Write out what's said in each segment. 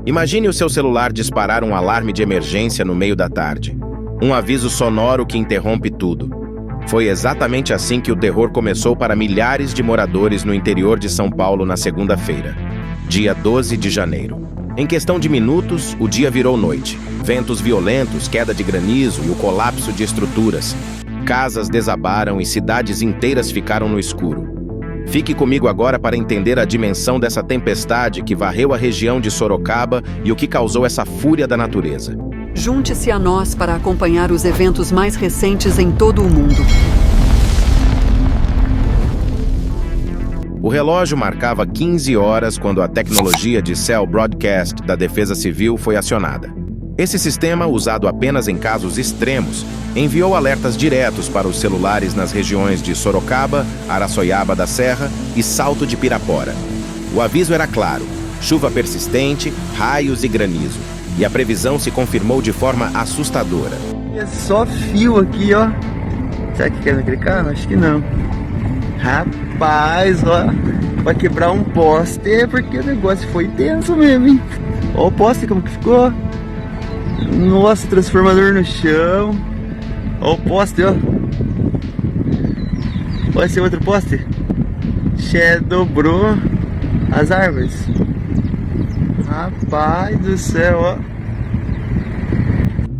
Imagine o seu celular disparar um alarme de emergência no meio da tarde. Um aviso sonoro que interrompe tudo. Foi exatamente assim que o terror começou para milhares de moradores no interior de São Paulo na segunda-feira, dia 12 de janeiro. Em questão de minutos, o dia virou noite. Ventos violentos, queda de granizo e o colapso de estruturas. Casas desabaram e cidades inteiras ficaram no escuro. Fique comigo agora para entender a dimensão dessa tempestade que varreu a região de Sorocaba e o que causou essa fúria da natureza. Junte-se a nós para acompanhar os eventos mais recentes em todo o mundo. O relógio marcava 15 horas quando a tecnologia de Cell Broadcast da Defesa Civil foi acionada. Esse sistema, usado apenas em casos extremos, enviou alertas diretos para os celulares nas regiões de Sorocaba, Araçoiaba da Serra e Salto de Pirapora. O aviso era claro: chuva persistente, raios e granizo. E a previsão se confirmou de forma assustadora. É só fio aqui, ó. Será que quer naquele carro? Acho que não. Rapaz, ó. Vai quebrar um poste porque o negócio foi tenso mesmo, hein? Ó o poste como que ficou. Nossa, transformador no chão. Ó o poste, ó. Olha esse outro poste. Dobrou as árvores. Rapaz do céu, ó.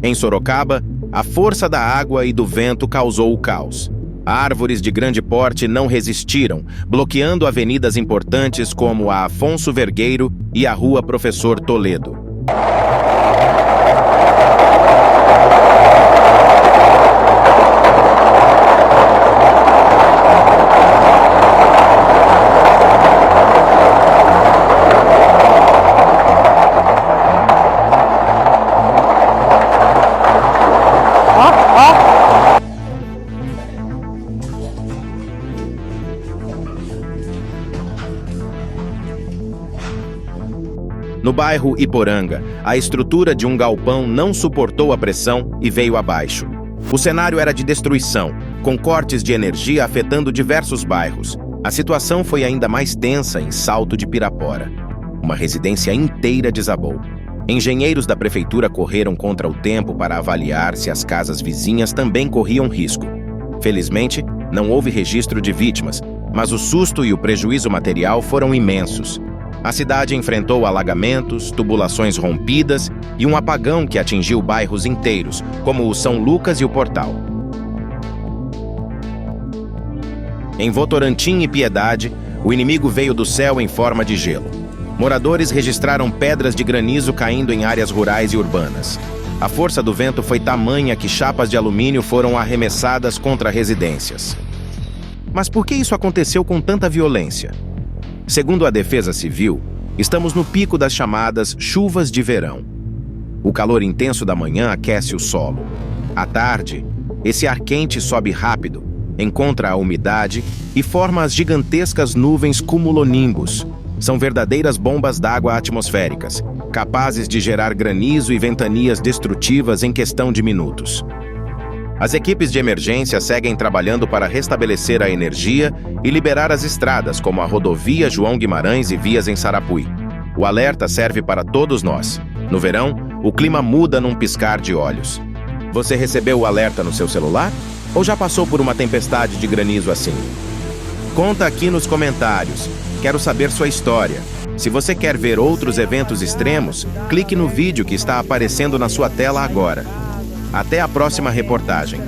Em Sorocaba, a força da água e do vento causou o caos. Árvores de grande porte não resistiram, bloqueando avenidas importantes como a Afonso Vergueiro e a Rua Professor Toledo. No bairro Iporanga, a estrutura de um galpão não suportou a pressão e veio abaixo. O cenário era de destruição, com cortes de energia afetando diversos bairros. A situação foi ainda mais tensa em Salto de Pirapora. Uma residência inteira desabou. Engenheiros da prefeitura correram contra o tempo para avaliar se as casas vizinhas também corriam risco. Felizmente, não houve registro de vítimas, mas o susto e o prejuízo material foram imensos. A cidade enfrentou alagamentos, tubulações rompidas e um apagão que atingiu bairros inteiros, como o São Lucas e o Portal. Em Votorantim e Piedade, o inimigo veio do céu em forma de gelo. Moradores registraram pedras de granizo caindo em áreas rurais e urbanas. A força do vento foi tamanha que chapas de alumínio foram arremessadas contra residências. Mas por que isso aconteceu com tanta violência? Segundo a Defesa Civil, estamos no pico das chamadas chuvas de verão. O calor intenso da manhã aquece o solo. À tarde, esse ar quente sobe rápido, encontra a umidade e forma as gigantescas nuvens cumulonimbus. São verdadeiras bombas d'água atmosféricas, capazes de gerar granizo e ventanias destrutivas em questão de minutos. As equipes de emergência seguem trabalhando para restabelecer a energia e liberar as estradas, como a rodovia João Guimarães e vias em Sarapuí. O alerta serve para todos nós. No verão, o clima muda num piscar de olhos. Você recebeu o alerta no seu celular? Ou já passou por uma tempestade de granizo assim? Conta aqui nos comentários. Quero saber sua história. Se você quer ver outros eventos extremos, clique no vídeo que está aparecendo na sua tela agora. Até a próxima reportagem.